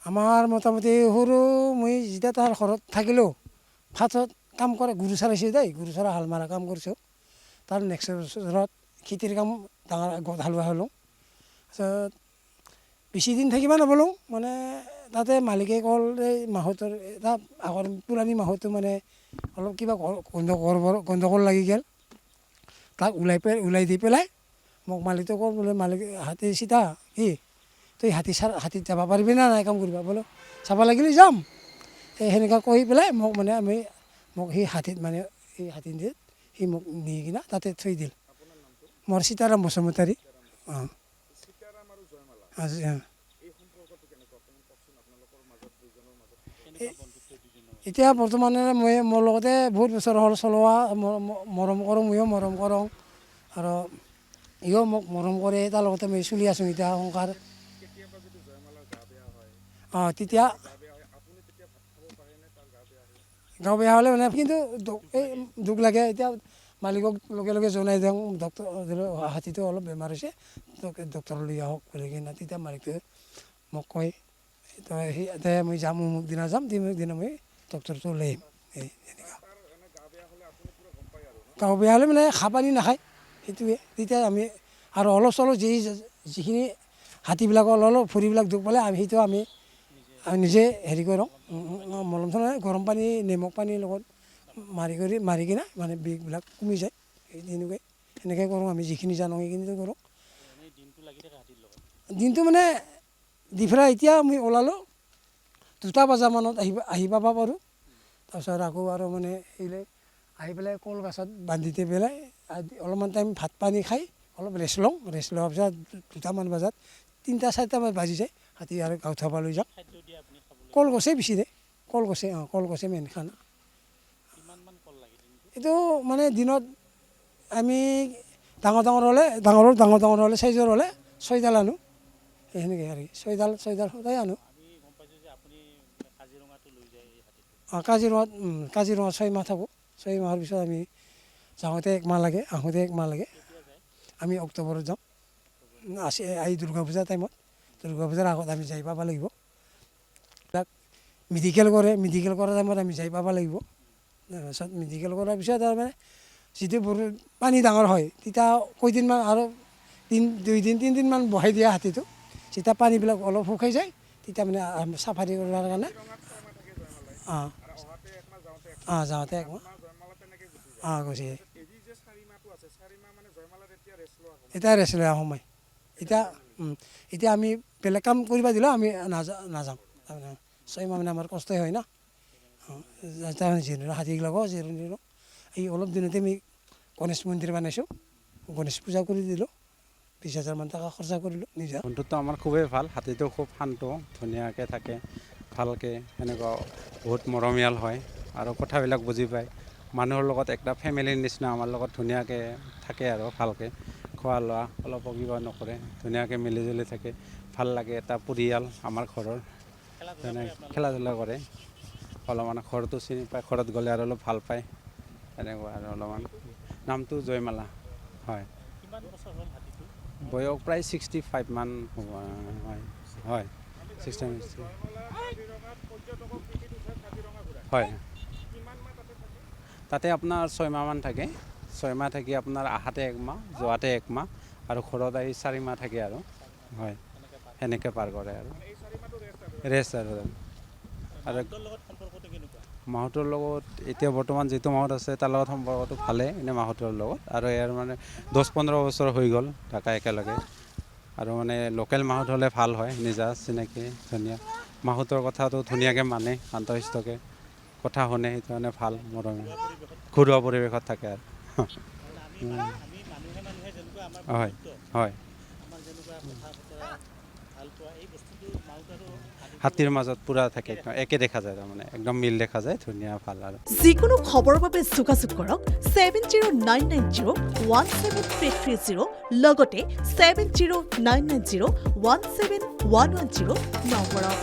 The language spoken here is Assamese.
আমাৰ মোটামুটি সৰু মই যেতিয়া তাৰ ঘৰত থাকিলোঁ ফাৰ্ষ্টত কাম কৰে গৰু চৰাইছে দেই গৰু চৰা হাল মাৰা কাম কৰিছোঁ তাৰ নেক্সট বছৰত খেতিৰ কাম ডাঙৰ হালোৱা হ'লোঁ তাৰপিছত বেছিদিন থাকিব নাপালোঁ মানে তাতে মালিকে ক'ল এই মাহতৰ এটা আগৰ পুৰণি মাহতো মানে অলপ কিবা গণ্ডগোল লাগি গ'ল তাক ওলাই দি পেলাই মোক মালিকে ক'ল বোলে মালিক হাতী চিতা কি তই হাতীত যাব পাৰিবি না নাই কাম কৰিবা বোলো চাব লাগিলে যাম এই সেনেকুৱা কৈ পেলাই মোক মানে মোক সেই হাতীত মানে সেই হাতীত সি মোক নি কিনে তাতে থৈ দিল মোৰ সীতাৰাম বসুমতাৰী অঁ এতিয়া বৰ্তমানে মই মোৰ লগতে বহুত বছৰ হ'ল চলোৱা মৰম কৰোঁ ময়ো মৰম কৰোঁ আৰু ইও মোক মৰম কৰে তাৰ লগতে মই চলি আছোঁ এতিয়া সংসাৰ অঁ তেতিয়া গা বেয়া হ'লে মানে কিন্তু এই দুখ লাগে এতিয়া মালিকক লগে লগে জনাই দিওঁ ডক্তৰ হাতীটো অলপ বেমাৰ হৈছে ডক্তৰক লৈ আহক বুলি কিনে তেতিয়া মালিকটোৱে মোক কয় তই এতিয়া মই যাম অমুক দিনা যাম দিনা মই ডক্তৰটো লৈ আহিম এই এনেকুৱা গা বেয়া হ'লে মানে ঘাঁহ পানী নাখায় সেইটোৱে তেতিয়া আমি আৰু অলপ চলপ যিখিনি হাতীবিলাকৰ অলপ ভৰিবিলাক দুখ পালে সেইটো আমি নিজে হেৰি কৰোঁ মলম চলম গৰম পানী নিমখ পানীৰ লগত মাৰি কিনে মানে বিষবিলাক কমি যায় সেই তেনেকুৱাই সেনেকৈ কৰোঁ আমি যিখিনি জানো সেইখিনিতো কৰোঁ দিনটো মানে ডিফাৰা এতিয়া আমি ওলালোঁ 2টা বজামানত আহি পাব পাৰোঁ তাৰপিছত আকৌ আৰু মানে আহি পেলাই কলগছত বান্ধি দি পেলাই অলপমান টাইম ভাত পানী খাই অলপ ৰেষ্ট লওঁ ৰেষ্ট লোৱাৰ পিছত 2টামান বজাত 3টা 4টামান বাজি যায় হাতী আৰু গাঁত থ'ব লৈ যাওঁ কলগছেই বেছি দিয়ে কলগছে মেইন খানা এইটো মানে দিনত আমি ডাঙৰ হ'লে চাইজৰ হ'লে 6ডাল আনো সেই সেনেকৈ আৰু 6ডাল সদায় আনো অঁ কাজিৰঙাত 6 মাহ থাকোঁ 6 মাহৰ পিছত আমি যাওঁতে 1 মাহ লাগে আহোঁতে 1 মাহ লাগে আমি অক্টোবৰত যাওঁ এই দুৰ্গা পূজাৰ টাইমত দুৰ্গা পূজাৰ আগত আমি যাই পাব লাগিব তাক মেডিকেল কৰাৰ টাইমত আমি যাই পাব লাগিব তাৰপিছত মেডিকেল কৰাৰ পিছত আৰু মানে যিটো পানী ডাঙৰ হয় তেতিয়া কেইদিনমান আৰু 2-3দিনমান বহাই দিয়া হাতীটো যেতিয়া পানীবিলাক অলপ শুকাই যায় তেতিয়া মানে চাফাৰী কৰাৰ কাৰণে যাওঁতে 1 মাহ গৈছে এতিয়া ৰেষ্ট লোৱা সময় এতিয়া আমি বেলেগ কাম কৰিব দিলেও আমি নাযাওঁ 6 মাহ মানে আমাৰ কষ্টই হয় না হাতীবিলাকো জিৰণি লওঁ এই অলপ দিনতে আমি গণেশ মন্দিৰ বনাইছোঁ গণেশ পূজা কৰি দিলোঁ 20,000 টকা খৰচা কৰিলোঁ নিজে বন্ধুত্ব আমাৰ খুবেই ভাল হাতীটো খুব শান্ত ধুনীয়াকৈ থাকে ভালকৈ সেনেকুৱা বহুত মৰমীয়াল হয় আৰু কথাবিলাক বুজি পায় মানুহৰ লগত একটা ফেমিলিৰ নিচিনা আমাৰ লগত ধুনীয়াকৈ থাকে আৰু ভালকৈ খোৱা লোৱা অলপো কিবা নকৰে ধুনীয়াকৈ মিলিজুলি থাকে ভাল লাগে এটা পৰিয়াল আমাৰ ঘৰৰ খেলা ধূলা কৰে অলপমান ঘৰটো চিনি পায় ঘৰত গ'লে আৰু অলপ ভাল পায় এনেকুৱা আৰু অলপমান নামটো জয়মালা হয় বয়স প্ৰায় 65 মান হ'ব হয় 60 হয় তাতে আপোনাৰ 6 মাহমান থাকে 6 মাহ থাকি আপোনাৰ আহাতে 1 মাহ যোৱাতে 1 মাহ আৰু ঘৰত আহি 4 মাহ থাকে আৰু হয় সেনেকৈ পাৰ কৰে আৰু ৰেষ্ট আৰু মাহঁতৰ লগত এতিয়া বৰ্তমান যিটো মাহত আছে তাৰ লগত সম্পৰ্কটো ভালেই এনেই মাহঁতৰ লগত আৰু ইয়াৰ মানে 10-15 বছৰ হৈ গ'ল থকা একেলগে আৰু মানে লোকেল মাহঁত হ'লে ভাল হয় নিজা চিনাকি ধুনীয়া মাহঁতৰ কথাটো ধুনীয়াকৈ মানে শান্তশিষ্টকৈ কথা শুনে সেইটো কাৰণে ভাল মৰমীয়াল ঘৰুৱা পৰিৱেশত থাকে আৰু হয় হয় হাতীৰ মাজত পুৰা থাকে একে দেখা যায় তাৰমানে একদম মিল দেখা যায় ধুনীয়া ভাল আৰু যিকোনো খবৰৰ বাবে যোগাযোগ কৰক 7099017330 লগতে 7099017110 নম্বৰত